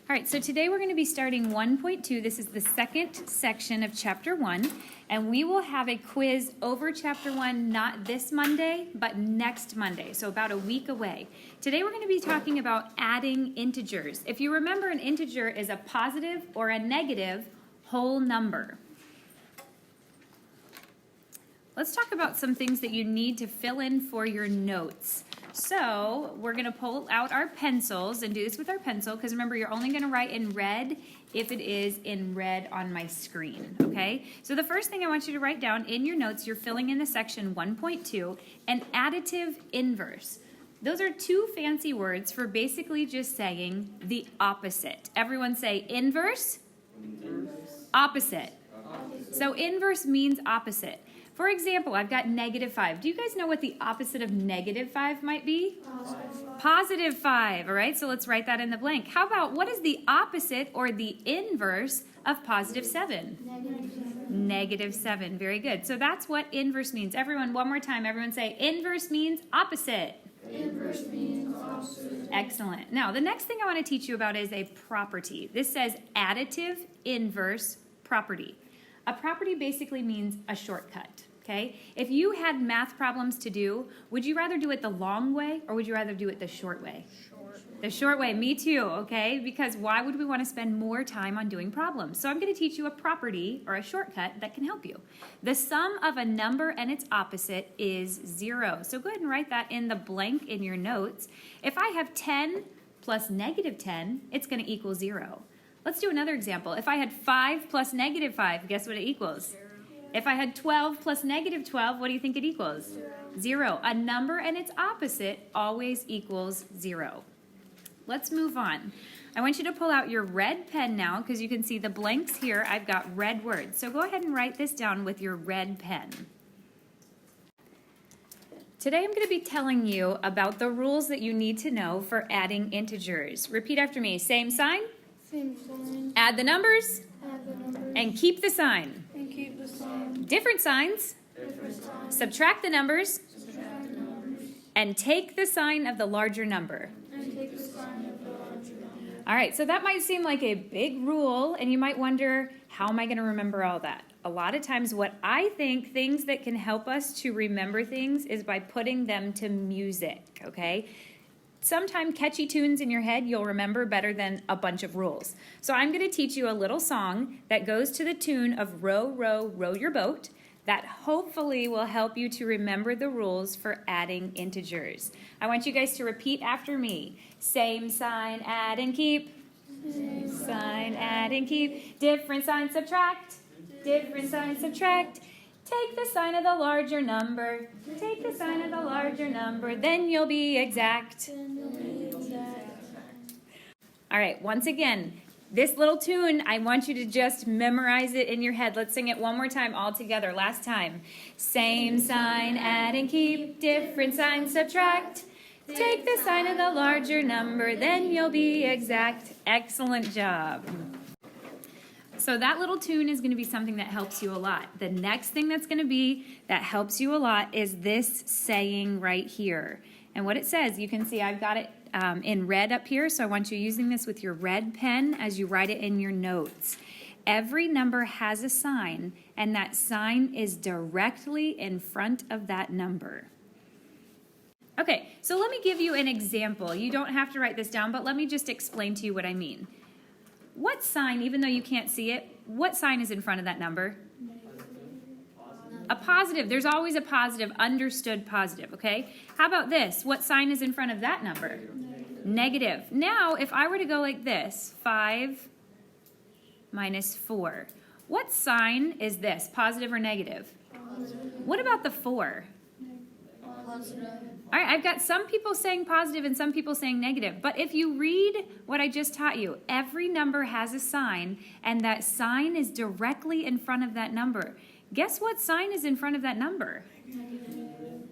All right, so today we're going to be starting 1.2. This is the second section of Chapter 1, and we will have a quiz over Chapter 1 not this Monday, but next Monday, so about a week away. Today we're going to be talking about adding integers. If you remember, an integer is a positive or a negative whole number. Let's talk about some things that you need to fill in for your notes. So we're going to pull out our pencils and do this with our pencil because remember, you're only going to write in red if it is in red on my screen, okay? So the first thing I want you to write down in your notes, you're filling in the section 1.2, an additive inverse. Those are two fancy words for basically just saying the opposite. Everyone say inverse, opposite. So inverse means opposite. For example, I've got -5. Do you guys know what the opposite of -5 might be? Positive 5, all right? So let's write that in the blank. How about what is the opposite or the inverse of +7? -7, very good. So that's what inverse means. Everyone, one more time, everyone say inverse means opposite. Inverse means opposite. Excellent. Now, the next thing I want to teach you about is a property. This says additive inverse property. A property basically means a shortcut, okay? If you had math problems to do, would you rather do it the long way or would you rather do it the short way? The short way, me too, okay? Because why would we want to spend more time on doing problems? So I'm going to teach you a property or a shortcut that can help you. The sum of a number and its opposite is 0. So go ahead and write that in the blank in your notes. If I have 10 plus -10, it's going to equal 0. Let's do another example. If I had 5 plus -5, guess what it equals? 0. If I had 12 plus -12, what do you think it equals? 0. A number and its opposite always equals 0. Let's move on. I want you to pull out your red pen now because you can see the blanks here. I've got red words. So go ahead and write this down with your red pen. Today I'm going to be telling you about the rules that you need to know for adding integers. Repeat after me. Same sign. Same sign. Add the numbers. Add the numbers. And keep the sign. And keep the sign. Different signs. Different signs. Subtract the numbers. Subtract the numbers. And take the sign of the larger number. And take the sign of the larger number. All right, so that might seem like a big rule, and you might wonder, how am I going to remember all that? A lot of times what I think things that can help us to remember things is by putting them to music, okay? Sometime catchy tunes in your head you'll remember better than a bunch of rules. So I'm going to teach you a little song that goes to the tune of Row, Row, Row Your Boat that hopefully will help you to remember the rules for adding integers. I want you guys to repeat after me. Same sign, add and keep. Same sign, add and keep. Different sign, subtract. Different sign, subtract. Take the sign of the larger number. Take the sign of the larger number. Then you'll be exact. All right, once again, this little tune, I want you to just memorize it in your head. Let's sing it one more time all together. Last time. Same sign, add and keep. Different sign, subtract. Take the sign of the larger number. Then you'll be exact. Excellent job. So that little tune is going to be something that helps you a lot. The next thing that's going to be that helps you a lot is this saying right here. And what it says, you can see I've got it in red up here, so I want you using this with your red pen as you write it in your notes. Every number has a sign, and that sign is directly in front of that number. Okay, so let me give you an example. You don't have to write this down, but let me just explain to you what I mean. What sign, even though you can't see it, what sign is in front of that number? A positive. There's always a positive, understood positive, okay? How about this? What sign is in front of that number? Negative. Now, if I were to go like this, 5 minus 4, what sign is this, positive or negative? Positive. What about the 4? Positive. All right, I've got some people saying positive and some people saying negative. But if you read what I just taught you, every number has a sign, and that sign is directly in front of that number. Guess what sign is in front of that number? Negative.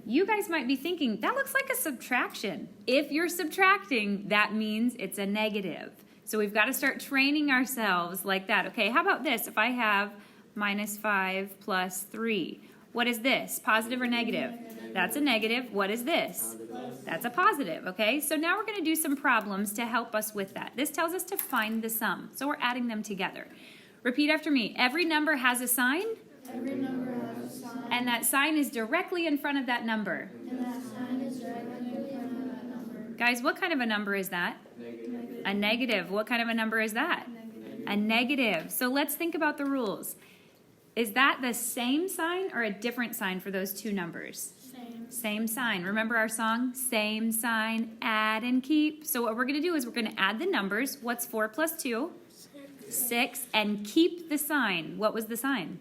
You guys might be thinking, that looks like a subtraction. If you're subtracting, that means it's a negative. So we've got to start training ourselves like that. Okay, how about this? If I have -5 plus 3, What is this? Positive or negative? That's a negative. What is this? That's a positive, okay? So now we're going to do some problems to help us with that. This tells us to find the sum, so we're adding them together. Repeat after me. Every number has a sign, Every number has a sign, and that sign is directly in front of that number. and that sign is directly in front of that number. Guys, what kind of a number is that? A negative. What kind of a number is that? A negative. So let's think about the rules. Is that the same sign or a different sign for those two numbers? Same. Same sign. Remember our song? Same sign, add and keep. So what we're going to do is we're going to add the numbers. What's 4 plus 2? 6. And keep the sign. What was the sign?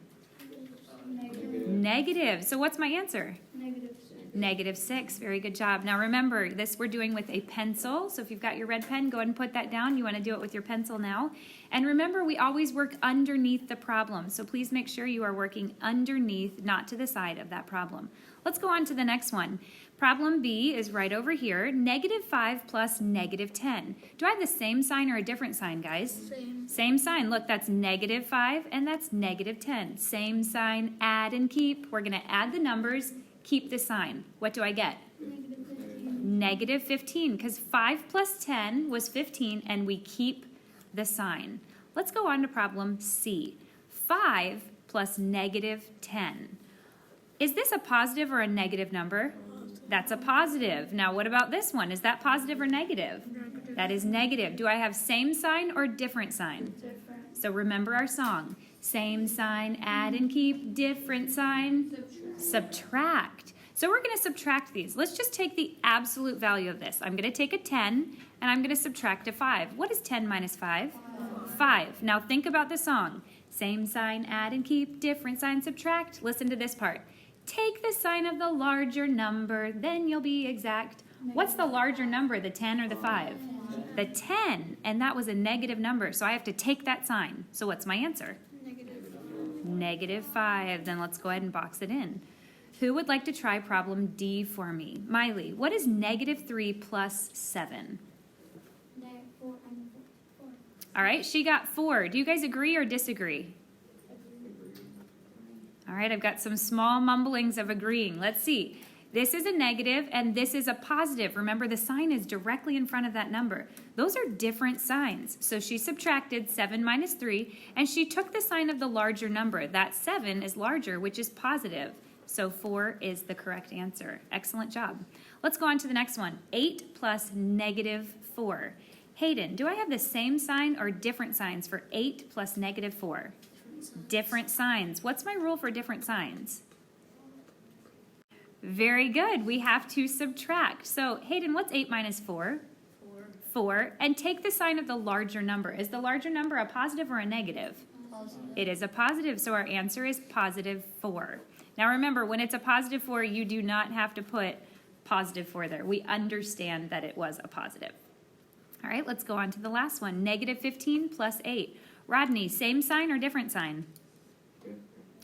Negative. So what's my answer? Negative 6. -6. Very good job. Now remember, this we're doing with a pencil. So if you've got your red pen, go ahead and put that down. You want to do it with your pencil now. And remember, we always work underneath the problem. So please make sure you are working underneath, not to the side of that problem. Let's go on to the next one. Problem B is right over here. -5 plus -10. Do I have the same sign or a different sign, guys? Same. Same sign. Look, that's -5 and that's -10. Same sign, add and keep. We're going to add the numbers, keep the sign. What do I get? Negative 15. -15, because 5 plus 10 was 15, and we keep the sign. Let's go on to problem C. 5 plus -10. Is this a positive or a negative number? That's a positive. Now, what about this one? Is that positive or negative? Negative. That is negative. Do I have same sign or different sign? Different. So remember our song. Same sign, add and keep, different sign, subtract. So we're going to subtract these. Let's just take the absolute value of this. I'm going to take a 10 and I'm going to subtract a 5. What is 10 minus 5? 5. Now think about the song. Same sign, add and keep, different sign, subtract. Listen to this part. Take the sign of the larger number, then you'll be exact. What's the larger number, the 10 or the 5? The 10, and that was a negative number, so I have to take that sign. So what's my answer? Negative. -5. Then let's go ahead and box it in. Who would like to try problem D for me? Miley, what is -3 plus 7? Negative 4. All right, she got 4. Do you guys agree or disagree? All right, I've got some small mumblings of agreeing. Let's see. This is a negative and this is a positive. Remember, the sign is directly in front of that number. Those are different signs. So she subtracted 7 minus 3, and she took the sign of the larger number. That 7 is larger, which is positive. So 4 is the correct answer. Excellent job. Let's go on to the next one. 8 plus -4. Hayden, do I have the same sign or different signs for 8 plus -4? Different signs. What's my rule for different signs? Very good. We have to subtract. So, Hayden, what's 8 minus 4? 4. And take the sign of the larger number. Is the larger number a positive or a negative? Positive. It is a positive, so our answer is +4. Now remember, when it's a +4, you do not have to put +4 there. We understand that it was a positive. All right, let's go on to the last one. -15 plus 8. Rodney, same sign or different sign?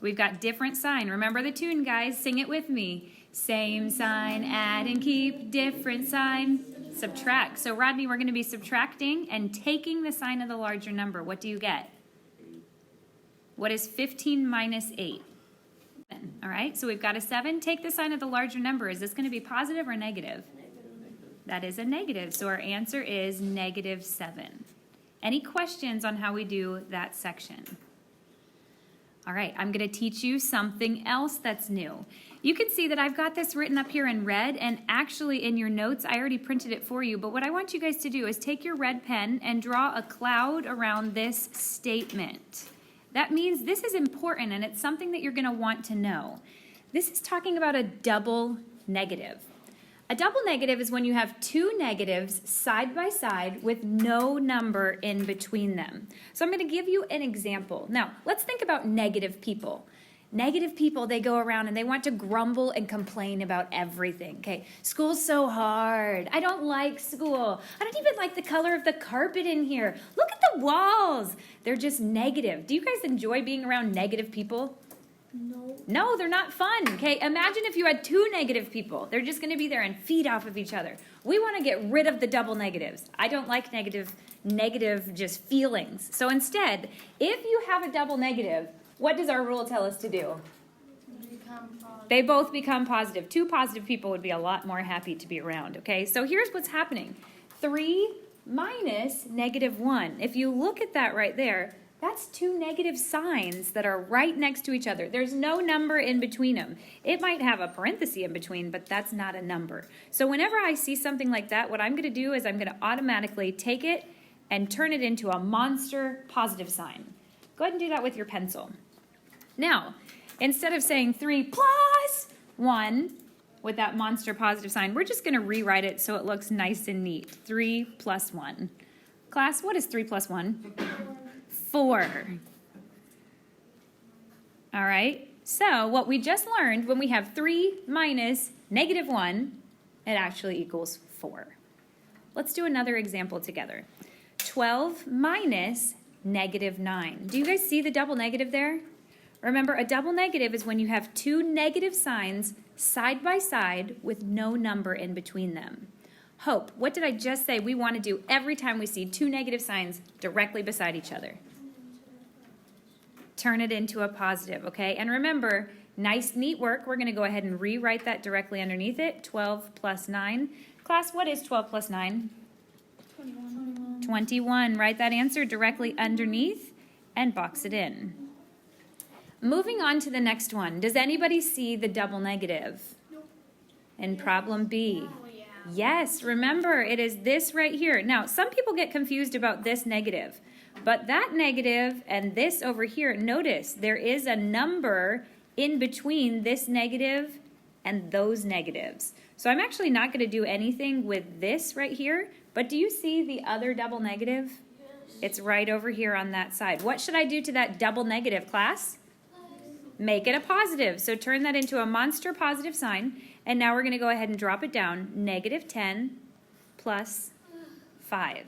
We've got different sign. Remember the tune, guys. Sing it with me. Same sign, add and keep, different sign, subtract. So Rodney, we're going to be subtracting and taking the sign of the larger number. What do you get? What is 15 minus 8? All right, so we've got a 7. Take the sign of the larger number. Is this going to be positive or negative? That is a negative, so our answer is -7. Any questions on how we do that section? All right, I'm going to teach you something else that's new. You can see that I've got this written up here in red, and actually in your notes, I already printed it for you, but what I want you guys to do is take your red pen and draw a cloud around this statement. That means this is important, and it's something that you're going to want to know. This is talking about a double negative. A double negative is when you have two negatives side by side with no number in between them. So I'm going to give you an example. Now, let's think about negative people. Negative people, they go around and they want to grumble and complain about everything. Okay, school's so hard. I don't like school. I don't even like the color of the carpet in here. Look at the walls. They're just negative. Do you guys enjoy being around negative people? No. No, they're not fun. Okay, imagine if you had two negative people. They're just going to be there and feed off of each other. We want to get rid of the double negatives. I don't like negative just feelings. So instead, if you have a double negative, what does our rule tell us to do? They both become positive. Two positive people would be a lot more happy to be around, okay? So here's what's happening. 3 minus -1. If you look at that right there, that's two negative signs that are right next to each other. There's no number in between them. It might have a parenthesis in between, but that's not a number. So whenever I see something like that, what I'm going to do is I'm going to automatically take it and turn it into a monster positive sign. Go ahead and do that with your pencil. Now, instead of saying 3 plus 1 with that monster positive sign, we're just going to rewrite it so it looks nice and neat. 3 plus 1. Class, what is 3 plus 1? 4. All right, so what we just learned, when we have 3 minus -1, it actually equals 4. Let's do another example together. 12 minus -9. Do you guys see the double negative there? Remember, a double negative is when you have two negative signs side by side with no number in between them. Hope, what did I just say we want to do every time we see two negative signs directly beside each other? Turn it into a positive, okay? And remember, nice, neat work. We're going to go ahead and rewrite that directly underneath it. 12 plus 9. Class, what is 12 plus 9? 21. 21. Write that answer directly underneath and box it in. Moving on to the next one. Does anybody see the double negative? Nope. In problem B? Oh, yeah. Yes, remember, it is this right here. Now, some people get confused about this negative, but that negative and this over here, notice there is a number in between this negative and those negatives. So I'm actually not going to do anything with this right here, but do you see the other double negative? Yes. It's right over here on that side. What should I do to that double negative, class? Make it a positive. So turn that into a monster positive sign. And now we're going to go ahead and drop it down. -10 plus 5.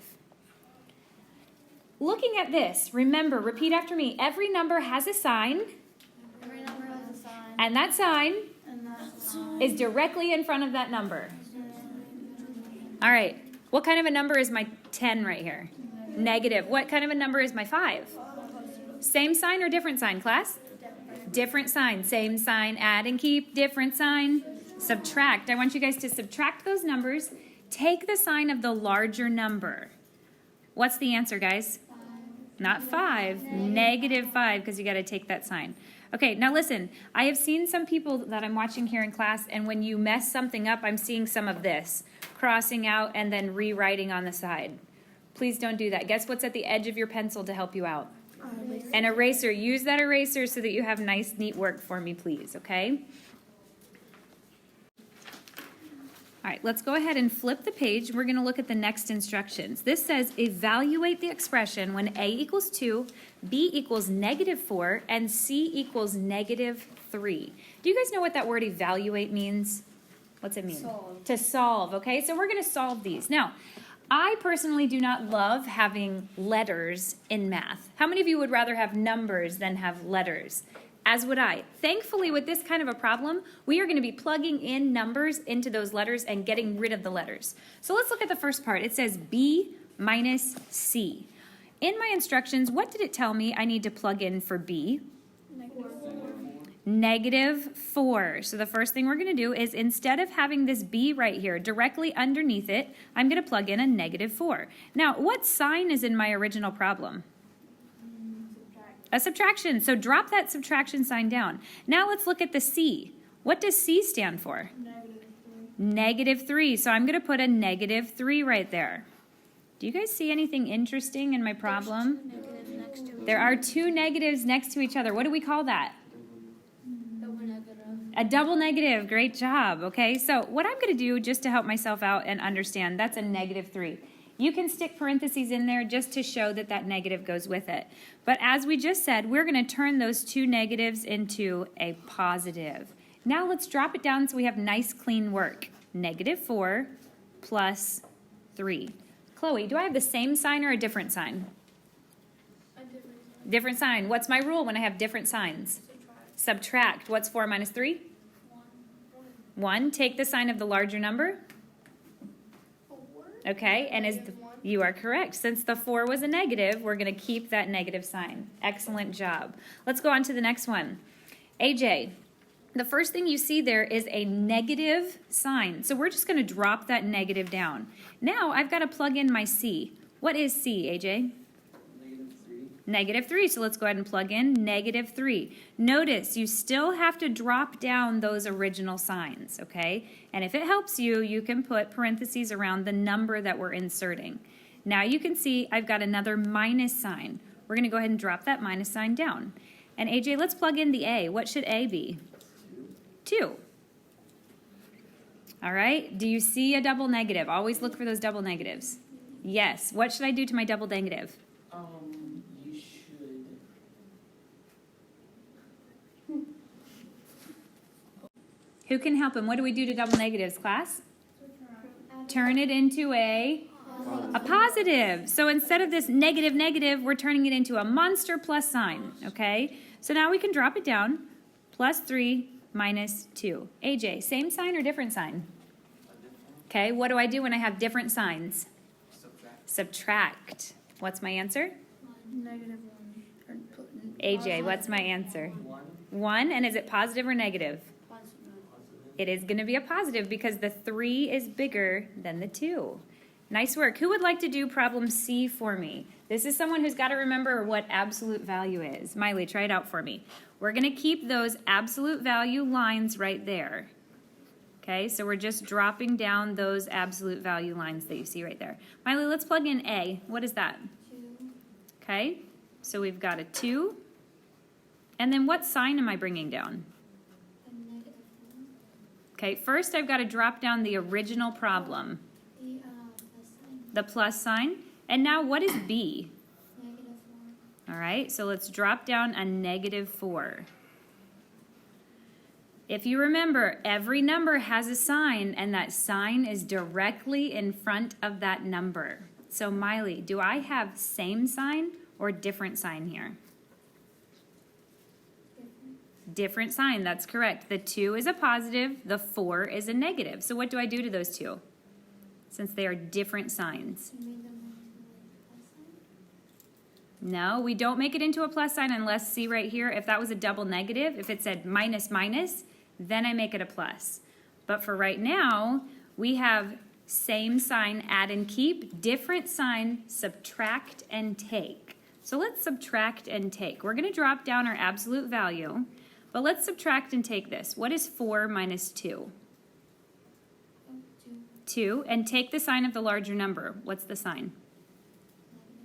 Looking at this, remember, repeat after me. Every number has a sign. Every number has a sign. And that sign And that sign is directly in front of that number. All right. What kind of a number is my 10 right here? Negative. What kind of a number is my 5? Same sign or different sign, class? Different sign. Same sign. Add and keep. Different sign. Subtract. I want you guys to subtract those numbers. Take the sign of the larger number. What's the answer, guys? Not 5. -5, because you got to take that sign. Okay, now listen. I have seen some people that I'm watching here in class, and when you mess something up, I'm seeing some of this. Crossing out and then rewriting on the side. Please don't do that. Guess what's at the edge of your pencil to help you out? An eraser. Use that eraser so that you have nice, neat work for me, please, okay? All right, let's go ahead and flip the page. We're going to look at the next instructions. This says, evaluate the expression when A equals 2, B equals -4, and C equals -3. Do you guys know what that word evaluate means? What's it mean? Solve. To solve, okay? So we're going to solve these. Now, I personally do not love having letters in math. How many of you would rather have numbers than have letters? As would I. Thankfully, with this kind of a problem, we are going to be plugging in numbers into those letters and getting rid of the letters. So let's look at the first part. It says B minus C. In my instructions, what did it tell me I need to plug in for B? -4. So the first thing we're going to do is, instead of having this B right here directly underneath it, I'm going to plug in a -4. Now, what sign is in my original problem? A subtraction. So drop that subtraction sign down. Now let's look at the C. What does C stand for? -3. So I'm going to put a -3 right there. Do you guys see anything interesting in my problem? There are two negatives next to each other. What do we call that? A double negative. Great job. Okay, so what I'm going to do just to help myself out and understand, that's a -3. You can stick parentheses in there just to show that that negative goes with it. But as we just said, we're going to turn those two negatives into a positive. Now let's drop it down so we have nice, clean work. -4 plus 3. Chloe, do I have the same sign or a different sign? Different sign. What's my rule when I have different signs? Subtract. What's 4 minus 3? 1. Take the sign of the larger number. Okay, and you are correct. Since the 4 was a negative, we're going to keep that negative sign. Excellent job. Let's go on to the next one. AJ, the first thing you see there is a negative sign. So we're just going to drop that negative down. Now I've got to plug in my C. What is C, AJ? Negative 3. So let's go ahead and plug in negative 3. Notice you still have to drop down those original signs, okay? And if it helps you, you can put parentheses around the number that we're inserting. Now you can see I've got another minus sign. We're going to go ahead and drop that minus sign down. And AJ, let's plug in the A. What should A be? 2. All right, do you see a double negative? Always look for those double negatives. Yes, what should I do to my double negative? You should. Who can help him? What do we do to double negatives, class? Turn it into a positive. So instead of this negative negative, we're turning it into a monster plus sign, okay? So now we can drop it down, plus 3 minus 2. AJ, same sign or different sign? Okay, what do I do when I have different signs? Subtract. What's my answer? -1. AJ, what's my answer? 1, and is it positive or negative? It is going to be a positive because the 3 is bigger than the 2. Nice work. Who would like to do problem C for me? This is someone who's got to remember what absolute value is. Miley, try it out for me. We're going to keep those absolute value lines right there. Okay, so we're just dropping down those absolute value lines that you see right there. Miley, let's plug in A. What is that? 2. Okay, so we've got a 2. And then what sign am I bringing down? A -1. Okay, first I've got to drop down the original problem, The plus sign. the plus sign. And now what is B? -4. All right, so let's drop down a -4. If you remember, every number has a sign, and that sign is directly in front of that number. So Miley, do I have same sign or different sign here? Different sign, that's correct. The 2 is a positive, the 4 is a negative. So what do I do to those two? Since they are different signs. You made them into a plus sign? No, we don't make it into a plus sign unless, see right here, if that was a double negative, if it said minus minus, then I make it a plus. But for right now, we have same sign, add and keep, different sign, subtract and take. So let's subtract and take. We're going to drop down our absolute value, but let's subtract and take this. What is 4 minus 2? 2, and take the sign of the larger number. What's the sign?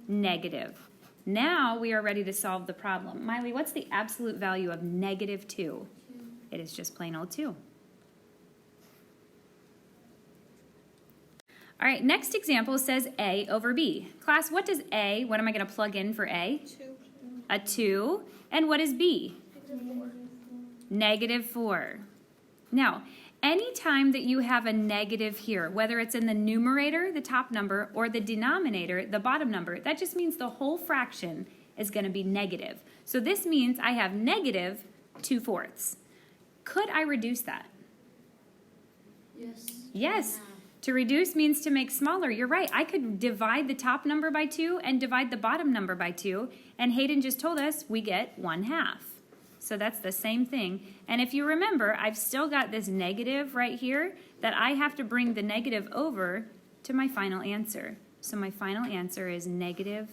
Negative. Now we are ready to solve the problem. Miley, what's the absolute value of -2? 2. It is just plain old 2. All right, next example says A over B. Class, what does A, what am I going to plug in for A? 2. A 2. And what is B? -4. -4. Now, anytime that you have a negative here, whether it's in the numerator, the top number, or the denominator, the bottom number, that just means the whole fraction is going to be negative. So this means I have -2/4. Could I reduce that? Yes. Yes. To reduce means to make smaller. You're right. I could divide the top number by 2 and divide the bottom number by 2. And Hayden just told us we get 1/2. So that's the same thing. And if you remember, I've still got this negative right here that I have to bring the negative over to my final answer. So my final answer is -1/2.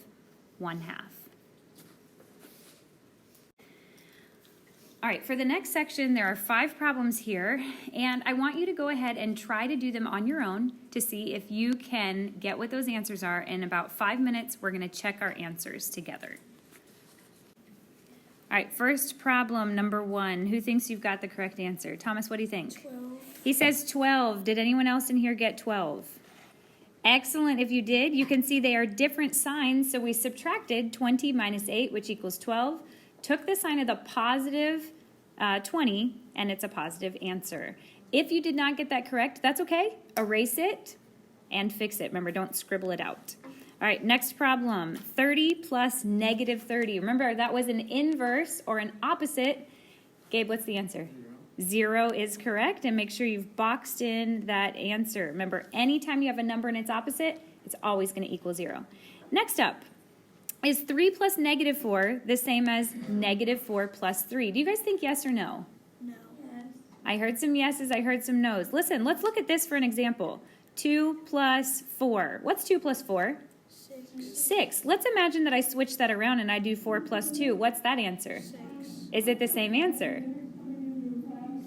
All right, for the next section, there are 5 problems here, and I want you to go ahead and try to do them on your own to see if you can get what those answers are. In about 5 minutes, we're going to check our answers together. All right, first problem, number 1. Who thinks you've got the correct answer? Thomas, what do you think? 12. He says 12. Did anyone else in here get 12? Excellent. If you did, you can see they are different signs. So we subtracted 20 minus 8, which equals 12. Took the sign of the positive 20, and it's a positive answer. If you did not get that correct, that's okay. Erase it and fix it. Remember, don't scribble it out. All right, next problem. 30 plus -30. Remember, that was an inverse or an opposite. Gabe, what's the answer? 0 is correct, and make sure you've boxed in that answer. Remember, anytime you have a number and its opposite, it's always going to equal 0. Next up, is 3 plus -4 the same as -4 plus 3? Do you guys think yes or no? No. Yes. I heard some yeses, I heard some nos. Listen, let's look at this for an example. 2 plus 4. What's 2 plus 4? 6. Let's imagine that I switch that around and I do 4 plus 2. What's that answer? 6. Is it the same answer?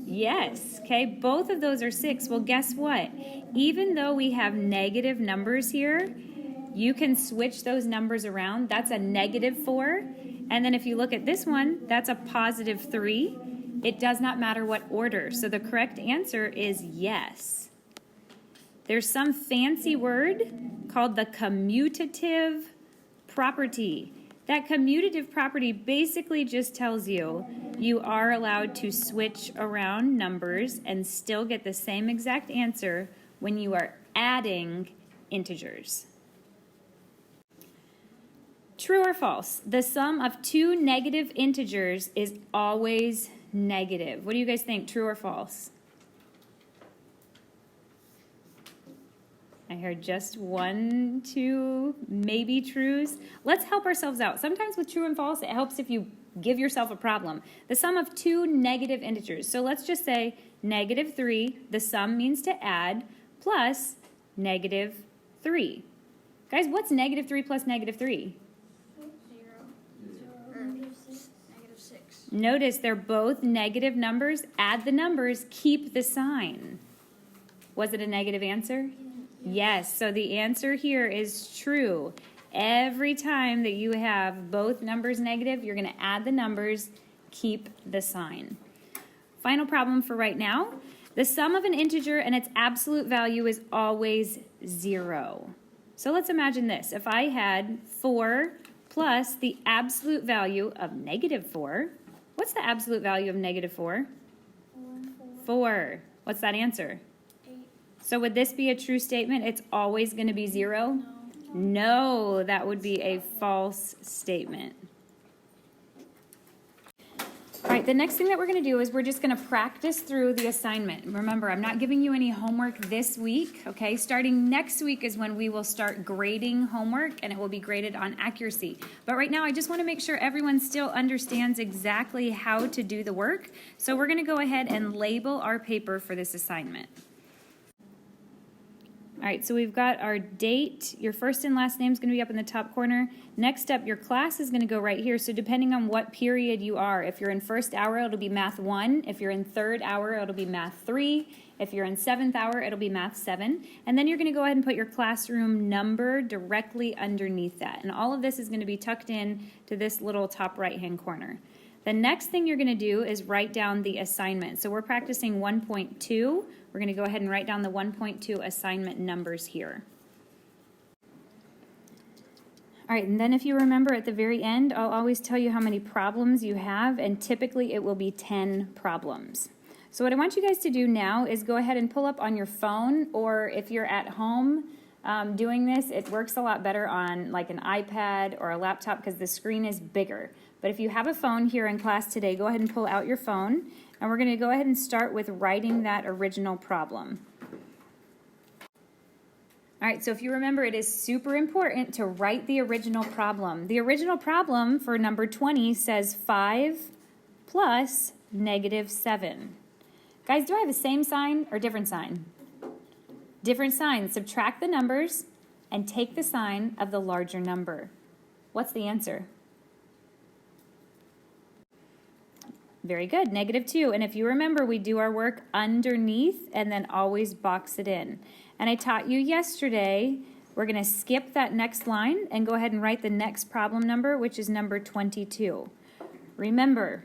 Yes. Okay, both of those are 6. Well, guess what? Even though we have negative numbers here, you can switch those numbers around. That's a negative 4. And then if you look at this one, that's a positive 3. It does not matter what order. So the correct answer is yes. There's some fancy word called the commutative property. That commutative property basically just tells you you are allowed to switch around numbers and still get the same exact answer when you are adding integers. True or false? The sum of two negative integers is always negative. What do you guys think? True or false? I heard just 1, 2, maybe trues. Let's help ourselves out. Sometimes with true and false, it helps if you give yourself a problem. The sum of two negative integers. So let's just say negative 3, the sum means to add, plus negative 3. Guys, what's negative 3 plus negative 3? 6. Notice they're both negative numbers. Add the numbers, keep the sign. Was it a negative answer? Yes, so the answer here is true. Every time that you have both numbers negative, you're going to add the numbers, keep the sign. Final problem for right now. The sum of an integer and its absolute value is always 0. So let's imagine this. If I had 4 plus the absolute value of negative 4, what's the absolute value of negative 4? 4. What's that answer? 8. So would this be a true statement? It's always going to be 0? No, that would be a false statement. All right, the next thing that we're going to do is we're just going to practice through the assignment. Remember, I'm not giving you any homework this week, okay? Starting next week is when we will start grading homework, and it will be graded on accuracy. But right now, I just want to make sure everyone still understands exactly how to do the work. So we're going to go ahead and label our paper for this assignment. All right, so we've got our date. Your first and last name is going to be up in the top corner. Next up, your class is going to go right here. So depending on what period you are, if you're in first hour, it'll be Math 1. If you're in third hour, it'll be Math 3. If you're in seventh hour, it'll be Math 7. And then you're going to go ahead and put your classroom number directly underneath that. And all of this is going to be tucked in to this little top right-hand corner. The next thing you're going to do is write down the assignment. So we're practicing 1.2. We're going to go ahead and write down the 1.2 assignment numbers here. All right, and then if you remember at the very end, I'll always tell you how many problems you have, and typically it will be 10 problems. So what I want you guys to do now is go ahead and pull up on your phone, or if you're at home doing this, it works a lot better on like an iPad or a laptop because the screen is bigger. But if you have a phone here in class today, go ahead and pull out your phone, and we're going to go ahead and start with writing that original problem. All right, so if you remember, it is super important to write the original problem. The original problem for number 20 says 5 plus negative 7. Guys, do I have the same sign or different sign? Different sign. Subtract the numbers and take the sign of the larger number. What's the answer? Very good, negative 2. And if you remember, we do our work underneath and then always box it in. And I taught you yesterday, we're going to skip that next line and go ahead and write the next problem number, which is number 22. Remember,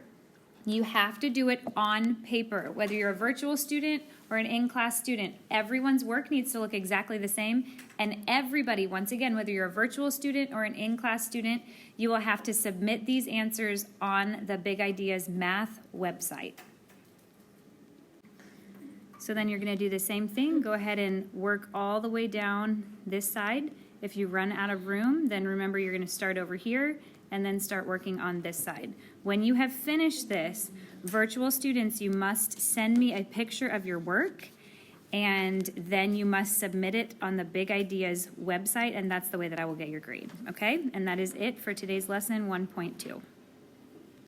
you have to do it on paper, whether you're a virtual student or an in-class student. Everyone's work needs to look exactly the same, and everybody, once again, whether you're a virtual student or an in-class student, you will have to submit these answers on the Big Ideas Math website. So then you're going to do the same thing. Go ahead and work all the way down this side. If you run out of room, then remember you're going to start over here and then start working on this side. When you have finished this, virtual students, you must send me a picture of your work, and then you must submit it on the Big Ideas website, and that's the way that I will get your grade, okay? And that is it for today's lesson 1.2.